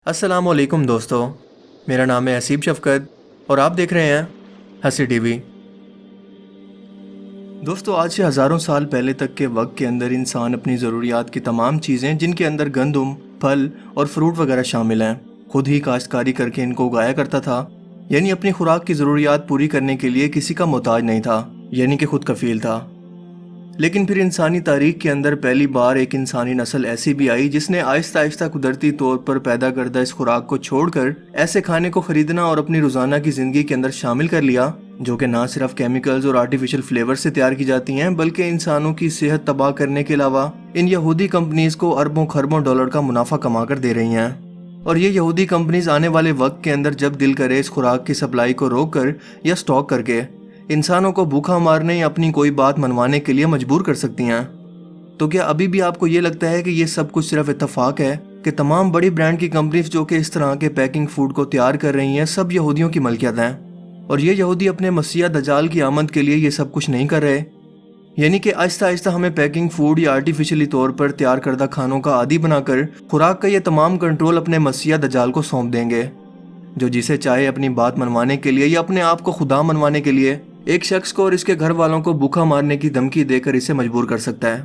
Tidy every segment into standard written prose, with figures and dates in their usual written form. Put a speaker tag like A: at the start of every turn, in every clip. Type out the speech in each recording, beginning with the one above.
A: السلام علیکم دوستو، میرا نام ہے حسیب شفقت اور آپ دیکھ رہے ہیں ہنسی ٹی وی۔ دوستو، آج سے ہزاروں سال پہلے تک کے وقت کے اندر انسان اپنی ضروریات کی تمام چیزیں، جن کے اندر گندم، پھل اور فروٹ وغیرہ شامل ہیں، خود ہی کاشتکاری کر کے ان کو اگایا کرتا تھا۔ یعنی اپنی خوراک کی ضروریات پوری کرنے کے لیے کسی کا محتاج نہیں تھا، یعنی کہ خود کفیل تھا۔ لیکن پھر انسانی تاریخ کے اندر پہلی بار ایک انسانی نسل ایسی بھی آئی جس نے آہستہ آہستہ قدرتی طور پر پیدا کردہ اس خوراک کو چھوڑ کر ایسے کھانے کو خریدنا اور اپنی روزانہ کی زندگی کے اندر شامل کر لیا جو کہ نہ صرف کیمیکلز اور آرٹیفیشل فلیور سے تیار کی جاتی ہیں، بلکہ انسانوں کی صحت تباہ کرنے کے علاوہ ان یہودی کمپنیز کو اربوں خربوں ڈالر کا منافع کما کر دے رہی ہیں۔ اور یہ یہودی کمپنیز آنے والے وقت کے اندر جب دل کرے اس خوراک کی سپلائی کو روک کر یا سٹاک کر کے انسانوں کو بھوکا مارنے یا اپنی کوئی بات منوانے کے لیے مجبور کر سکتی ہیں۔ تو کیا ابھی بھی آپ کو یہ لگتا ہے کہ یہ سب کچھ صرف اتفاق ہے کہ تمام بڑی برانڈ کی کمپنیز جو کہ اس طرح کے پیکنگ فوڈ کو تیار کر رہی ہیں سب یہودیوں کی ملکیت ہیں، اور یہ یہودی اپنے مسیح دجال کی آمد کے لیے یہ سب کچھ نہیں کر رہے؟ یعنی کہ آہستہ آہستہ ہمیں پیکنگ فوڈ یا آرٹیفیشلی طور پر تیار کردہ کھانوں کا عادی بنا کر خوراک کا یہ تمام کنٹرول اپنے مسیح دجال کو سونپ دیں گے، جو جسے چاہے اپنی بات منوانے کے لیے یا اپنے آپ کو خدا منوانے کے لیے ایک شخص کو اور اس کے گھر والوں کو بھوکا مارنے کی دھمکی دے کر اسے مجبور کر سکتا ہے۔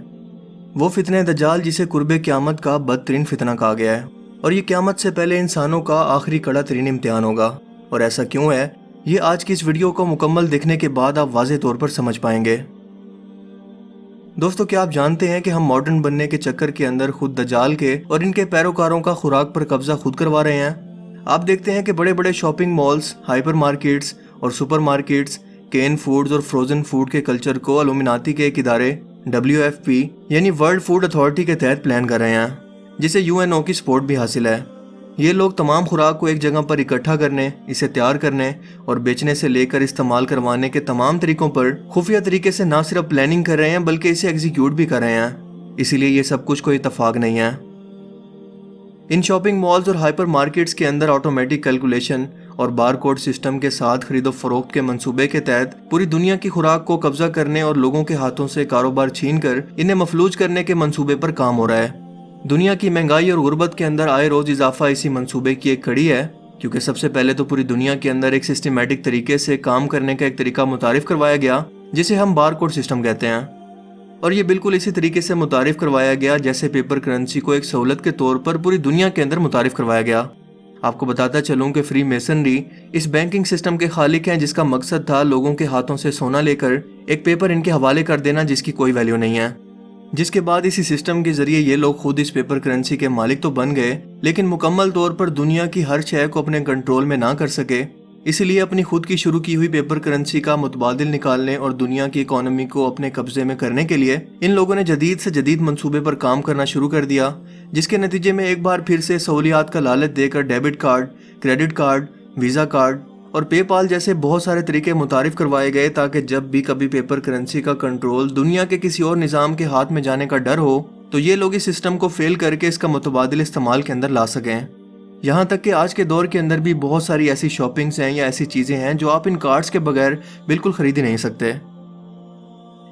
A: وہ فتنہ دجال جسے قرب قیامت کا بدترین فتنہ کہا گیا ہے، اور یہ قیامت سے پہلے انسانوں کا آخری کڑا ترین امتحان ہوگا۔ اور ایسا کیوں ہے، یہ آج کی اس ویڈیو کو مکمل دیکھنے کے بعد آپ واضح طور پر سمجھ پائیں گے۔ دوستو، کیا آپ جانتے ہیں کہ ہم ماڈرن بننے کے چکر کے اندر خود دجال کے اور ان کے پیروکاروں کا خوراک پر قبضہ خود کروا رہے ہیں؟ آپ دیکھتے ہیں کہ بڑے بڑے شاپنگ مالز، ہائپر مارکیٹس اور سپر مارکیٹس کین فوڈز اور فروزن فوڈ کے کلچر کو الومناتی کے ایک ادارے WFP یعنی ورلڈ فوڈ اتھارٹی کے تحت پلان کر رہے ہیں، جسے UNO کی سپورٹ بھی حاصل ہے۔ یہ لوگ تمام خوراک کو ایک جگہ پر اکٹھا کرنے، اسے تیار کرنے اور بیچنے سے لے کر استعمال کروانے کے تمام طریقوں پر خفیہ طریقے سے نہ صرف پلاننگ کر رہے ہیں بلکہ اسے ایگزیکیوٹ بھی کر رہے ہیں۔ اسی لیے یہ سب کچھ کوئی اتفاق نہیں ہے۔ ان شاپنگ مالز اور ہائپر مارکیٹس کے اندر آٹومیٹک کیلکولیشن اور بار کوڈ سسٹم کے ساتھ خرید و فروخت کے منصوبے کے تحت پوری دنیا کی خوراک کو قبضہ کرنے اور لوگوں کے ہاتھوں سے کاروبار چھین کر انہیں مفلوج کرنے کے منصوبے پر کام ہو رہا ہے۔ دنیا کی مہنگائی اور غربت کے اندر آئے روز اضافہ اسی منصوبے کی ایک کڑی ہے، کیونکہ سب سے پہلے تو پوری دنیا کے اندر ایک سسٹمیٹک طریقے سے کام کرنے کا ایک طریقہ متعارف کروایا گیا جسے ہم بار کوڈ سسٹم کہتے ہیں، اور یہ بالکل اسی طریقے سے متعارف کروایا گیا جیسے پیپر کرنسی کو ایک سہولت کے طور پر پوری دنیا کے اندر متعارف کروایا گیا۔ آپ کو بتاتا چلوں کہ فری میسنری اس بینکنگ سسٹم کے خالق ہیں، جس کا مقصد تھا لوگوں کے ہاتھوں سے سونا لے کر ایک پیپر ان کے حوالے کر دینا جس کی کوئی ویلیو نہیں ہے، جس کے بعد اسی سسٹم کے ذریعے یہ لوگ خود اس پیپر کرنسی کے مالک تو بن گئے لیکن مکمل طور پر دنیا کی ہر شے کو اپنے کنٹرول میں نہ کر سکے۔ اسی لیے اپنی خود کی شروع کی ہوئی پیپر کرنسی کا متبادل نکالنے اور دنیا کی اکانومی کو اپنے قبضے میں کرنے کے لیے ان لوگوں نے جدید سے جدید منصوبے پر کام کرنا شروع کر دیا، جس کے نتیجے میں ایک بار پھر سے سہولیات کا لالچ دے کر debit card, credit card, visa card اور پے پال جیسے بہت سارے طریقے متعارف کروائے گئے تاکہ جب بھی کبھی پیپر کرنسی کا کنٹرول دنیا کے کسی اور نظام کے ہاتھ میں جانے کا ڈر ہو تو یہ لوگ اس سسٹم کو فیل کر کے اس کا متبادل استعمال کے اندر لا سکیں۔ یہاں تک کہ آج کے دور کے اندر بھی بہت ساری ایسی شاپنگز ہیں یا ایسی چیزیں ہیں جو آپ ان کارڈز کے بغیر بالکل خرید ہی نہیں سکتے۔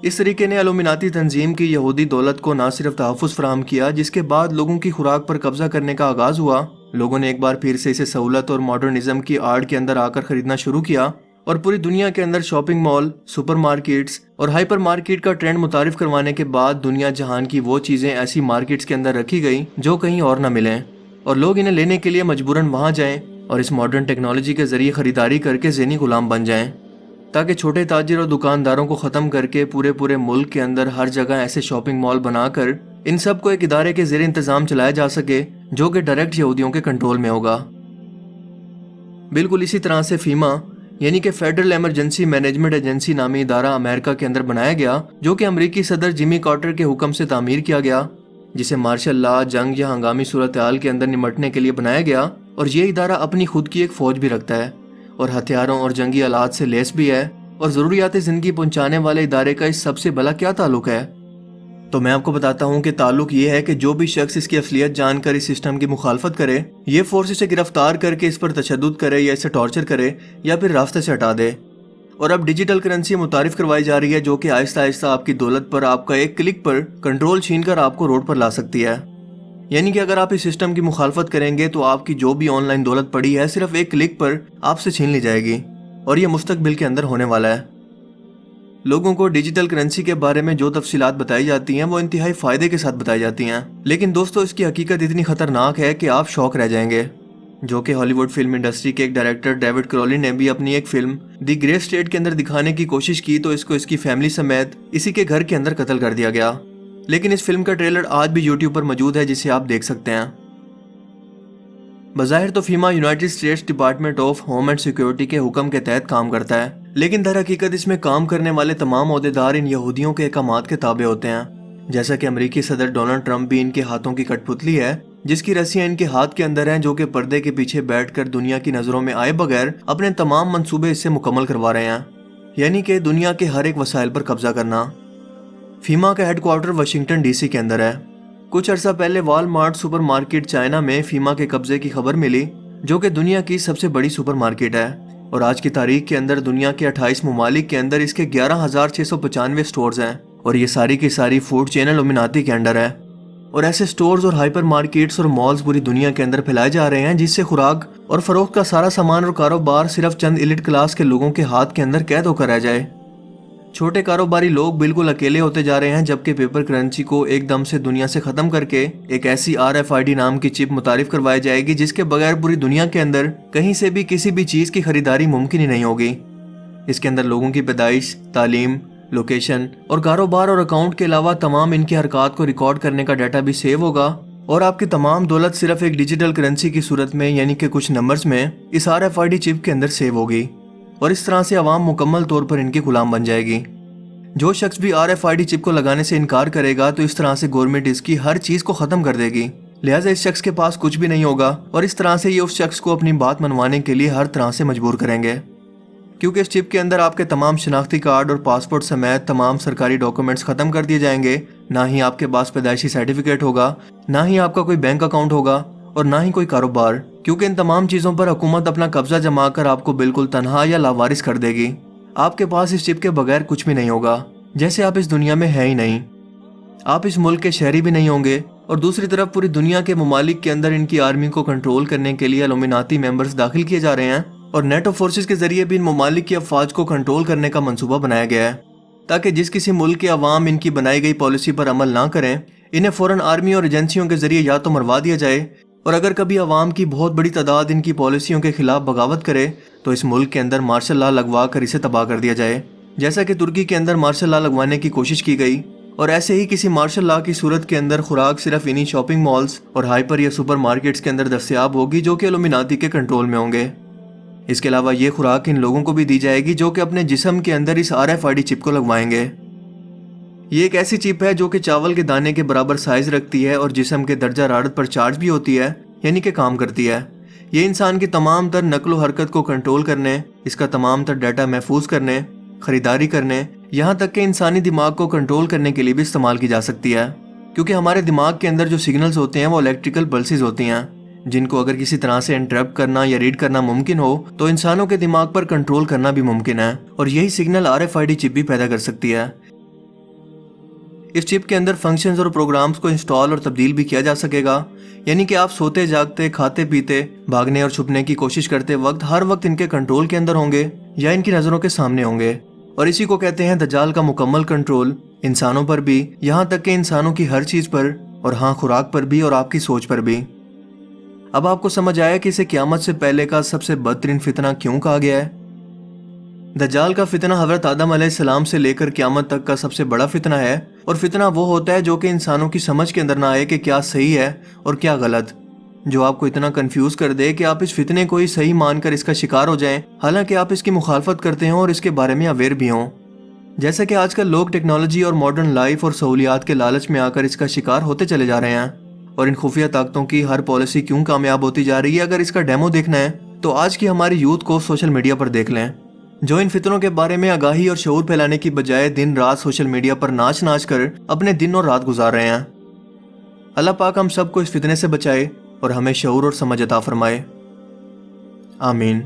A: اس طریقے نے الومناتی تنظیم کی یہودی دولت کو نہ صرف تحفظ فراہم کیا، جس کے بعد لوگوں کی خوراک پر قبضہ کرنے کا آغاز ہوا، لوگوں نے ایک بار پھر سے اسے سہولت اور ماڈرنزم کی آڑ کے اندر آ کر خریدنا شروع کیا، اور پوری دنیا کے اندر شاپنگ مال، سپر مارکیٹس اور ہائپر مارکیٹ کا ٹرینڈ متعارف کروانے کے بعد دنیا جہان کی وہ چیزیں ایسی مارکیٹس کے اندر رکھی گئیں جو کہیں اور نہ ملیں، اور لوگ انہیں لینے کے لیے مجبوراً وہاں جائیں اور اس ماڈرن ٹیکنالوجی کے ذریعے خریداری کر کے ذہنی غلام بن جائیں، تاکہ چھوٹے تاجر اور دکانداروں کو ختم کر کے پورے ملک کے اندر ہر جگہ ایسے شاپنگ مال بنا کر ان سب کو ایک ادارے کے زیر انتظام چلایا جا سکے جو کہ ڈائریکٹ یہودیوں کے کنٹرول میں ہوگا۔ بالکل اسی طرح سے فیما یعنی کہ فیڈرل ایمرجنسی مینجمنٹ ایجنسی نامی ادارہ امریکہ کے اندر بنایا گیا، جو کہ امریکی صدر جمی کارٹر کے حکم سے تعمیر کیا گیا، جسے مارشل لا، جنگ یا ہنگامی صورتحال کے اندر نمٹنے کے لیے بنایا گیا، اور یہ ادارہ اپنی خود کی ایک فوج بھی رکھتا ہے اور ہتھیاروں اور جنگی آلات سے لیس بھی ہے، اور ضروریات زندگی پہنچانے والے ادارے کا اس سب سے بھلا کیا تعلق ہے؟ تو میں آپ کو بتاتا ہوں کہ تعلق یہ ہے کہ جو بھی شخص اس کی اصلیت جان کر اس سسٹم کی مخالفت کرے، یہ فورس اسے گرفتار کر کے اس پر تشدد کرے یا اسے ٹارچر کرے یا پھر راستے سے ہٹا دے۔ اور اب ڈیجیٹل کرنسی متعارف کروائی جا رہی ہے جو کہ آہستہ آہستہ آپ کی دولت پر آپ کا ایک کلک پر کنٹرول چھین کر آپ کو روڈ پر لا سکتی ہے۔ یعنی کہ اگر آپ اس سسٹم کی مخالفت کریں گے تو آپ کی جو بھی آن لائن دولت پڑی ہے صرف ایک کلک پر آپ سے چھین لی جائے گی، اور یہ مستقبل کے اندر ہونے والا ہے۔ لوگوں کو ڈیجیٹل کرنسی کے بارے میں جو تفصیلات بتائی جاتی ہیں وہ انتہائی فائدے کے ساتھ بتائی جاتی ہیں، لیکن دوستو اس کی حقیقت اتنی خطرناک ہے کہ آپ شوق رہ جائیں گے۔ جو کہ ہالی ووڈ فلم انڈسٹری کے ایک ڈائریکٹر ڈیوڈ کرولن نے بھی اپنی ایک فلم دی گرے اسٹیٹ کے اندر دکھانے کی کوشش کی تو اس کو اس کی فیملی سمیت اسی کے گھر کے اندر قتل کر دیا گیا، لیکن اس فلم کا ٹریلر آج بھی یوٹیوب پر موجود ہے جسے آپ دیکھ سکتے ہیں۔ بظاہر تو فیما United States department of home and security کے حکم کے تحت کام کرتا ہے، لیکن در حقیقت اس میں کام کرنے والے تمام عہدیدار ان یہودیوں کے احکامات کے تابع ہوتے ہیں، جیسا کہ امریکی صدر ڈونلڈ ٹرمپ بھی ان کے ہاتھوں کی کٹ پتلی ہے، جس کی رسیاں ان کے ہاتھ کے اندر ہیں، جو کہ پردے کے پیچھے بیٹھ کر دنیا کی نظروں میں آئے بغیر اپنے تمام منصوبے اس سے مکمل کروا رہے ہیں، یعنی کہ دنیا کے ہر ایک وسائل پر قبضہ کرنا۔ فیما کا headquarter Washington D C کے اندر ہے۔ کچھ عرصہ پہلے وال مارٹ سپر مارکیٹ چائنا میں فیما کے قبضے کی خبر ملی، جو کہ دنیا کی سب سے بڑی سپر مارکیٹ ہے، اور آج کی تاریخ کے اندر دنیا کے 28 ممالک کے اندر اس کے 11,695 سٹورز ہیں، اور یہ ساری کی ساری فوڈ چین الومناتی کے انڈر ہے۔ اور ایسے سٹورز اور ہائپر مارکیٹس اور مالز پوری دنیا کے اندر پھیلائے جا رہے ہیں، جس سے خوراک اور فروخت کا سارا سامان اور کاروبار صرف چند ایلیٹ کلاس کے لوگوں کے ہاتھ کے اندر قید ہو کر رہ جائے۔ چھوٹے کاروباری لوگ بالکل اکیلے ہوتے جا رہے ہیں، جبکہ پیپر کرنسی کو ایک دم سے دنیا سے ختم کر کے ایک ایسی RFID نام کی چپ متعارف کروائی جائے گی جس کے بغیر پوری دنیا کے اندر کہیں سے بھی کسی بھی چیز کی خریداری ممکن ہی نہیں ہوگی۔ اس کے اندر لوگوں کی پیدائش، تعلیم، لوکیشن اور کاروبار اور اکاؤنٹ کے علاوہ تمام ان کے حرکات کو ریکارڈ کرنے کا ڈیٹا بھی سیو ہوگا، اور آپ کی تمام دولت صرف ایک ڈیجیٹل کرنسی کی صورت میں یعنی کہ کچھ نمبرز میں اس RFID چپ کے اندر سیو ہوگی، اور اس طرح سے عوام مکمل طور پر ان کی غلام بن جائے گی۔ جو شخص بھی RFID چپ کو لگانے سے انکار کرے گا تو اس طرح سے گورنمنٹ اس کی ہر چیز کو ختم کر دے گی، لہٰذا اس شخص کے پاس کچھ بھی نہیں ہوگا، اور اس طرح سے یہ اس شخص کو اپنی بات منوانے کے لیے ہر طرح سے مجبور کریں گے، کیونکہ اس چپ کے اندر آپ کے تمام شناختی کارڈ اور پاسپورٹ سمیت تمام سرکاری ڈاکومنٹس ختم کر دیے جائیں گے، نہ ہی آپ کے پاس پیدائشی سرٹیفکیٹ ہوگا، نہ ہی آپ کا کوئی بینک اکاؤنٹ ہوگا، اور نہ ہی کوئی کاروبار، کیونکہ ان تمام چیزوں پر حکومت اپنا قبضہ جما کر آپ کو بالکل تنہا یا لاوارث کر دے گی۔ آپ کے پاس اس چپ کے بغیر کچھ بھی نہیں ہوگا، جیسے آپ اس دنیا میں ہے ہی نہیں، آپ اس ملک کے شہری بھی نہیں ہوں گے، اور دوسری طرف پوری دنیا کے ممالک کے اندر ان کی آرمی کو کنٹرول کرنے کے لیے الومناتی ممبرز داخل کیے جا رہے ہیں، اور نیٹو فورسز کے ذریعے بھی ان ممالک کی افواج کو کنٹرول کرنے کا منصوبہ بنایا گیا ہے، تاکہ جس کسی ملک کے عوام ان کی بنائی گئی پالیسی پر عمل نہ کریں، انہیں فوراً آرمی اور ایجنسیوں کے ذریعے یا تو مروا دیا جائے، اور اگر کبھی عوام کی بہت بڑی تعداد ان کی پالیسیوں کے خلاف بغاوت کرے تو اس ملک کے اندر مارشل لا لگوا کر اسے تباہ کر دیا جائے، جیسا کہ ترکی کے اندر مارشل لا لگوانے کی کوشش کی گئی، اور ایسے ہی کسی مارشل لا کی صورت کے اندر خوراک صرف انہی شاپنگ مالز اور ہائپر یا سپر مارکیٹس کے اندر دستیاب ہوگی جو کہ الومناتی کے کنٹرول میں ہوں گے۔ اس کے علاوہ یہ خوراک ان لوگوں کو بھی دی جائے گی جو کہ اپنے جسم کے اندر اس RFID چپ کو لگوائیں گے۔ یہ ایک ایسی چپ ہے جو کہ چاول کے دانے کے برابر سائز رکھتی ہے اور جسم کے درجہ حرارت پر چارج بھی ہوتی ہے، یعنی کہ کام کرتی ہے۔ یہ انسان کی تمام تر نقل و حرکت کو کنٹرول کرنے، اس کا تمام تر ڈیٹا محفوظ کرنے، خریداری کرنے، یہاں تک کہ انسانی دماغ کو کنٹرول کرنے کے لیے بھی استعمال کی جا سکتی ہے، کیونکہ ہمارے دماغ کے اندر جو سگنلز ہوتے ہیں وہ الیکٹریکل پلسز ہوتی ہیں، جن کو اگر کسی طرح سے انٹرپٹ کرنا یا ریڈ کرنا ممکن ہو تو انسانوں کے دماغ پر کنٹرول کرنا بھی ممکن ہے، اور یہی سگنل RFID چپ بھی پیدا کر سکتی ہے۔ اس چپ کے اندر فنکشنز اور پروگرامز کو انسٹال اور تبدیل بھی کیا جا سکے گا، یعنی کہ آپ سوتے جاگتے، کھاتے پیتے، بھاگنے اور چھپنے کی کوشش کرتے وقت ہر وقت ان کے کنٹرول کے اندر ہوں گے یا ان کی نظروں کے سامنے ہوں گے، اور اسی کو کہتے ہیں دجال کا مکمل کنٹرول، انسانوں پر بھی، یہاں تک کہ انسانوں کی ہر چیز پر، اور ہاں خوراک پر بھی اور آپ کی سوچ پر بھی۔ اب آپ کو سمجھ آیا کہ اسے قیامت سے پہلے کا سب سے بدترین فتنہ کیوں کہا گیا ہے؟ دجال کا فتنہ حضرت آدم علیہ السلام سے لے کر قیامت تک کا سب سے بڑا فتنہ ہے، اور فتنہ وہ ہوتا ہے جو کہ انسانوں کی سمجھ کے اندر نہ آئے کہ کیا صحیح ہے اور کیا غلط، جو آپ کو اتنا کنفیوز کر دے کہ آپ اس فتنے کو ہی صحیح مان کر اس کا شکار ہو جائیں، حالانکہ آپ اس کی مخالفت کرتے ہوں اور اس کے بارے میں اویئر بھی ہوں۔ جیسا کہ آج کل لوگ ٹیکنالوجی اور ماڈرن لائف اور سہولیات کے لالچ میں آ کر اس کا شکار ہوتے چلے جا رہے ہیں، اور ان خفیہ طاقتوں کی ہر پالیسی کیوں کامیاب ہوتی جا رہی ہے، اگر اس کا ڈیمو دیکھنا ہے تو آج کی ہماری یوتھ کو سوشل میڈیا پر دیکھ لیں، جو ان فتنوں کے بارے میں آگاہی اور شعور پھیلانے کی بجائے دن رات سوشل میڈیا پر ناچ ناچ کر اپنے دن اور رات گزار رہے ہیں۔ اللہ پاک ہم سب کو اس فتنے سے بچائے اور ہمیں شعور اور سمجھ عطا فرمائے، آمین۔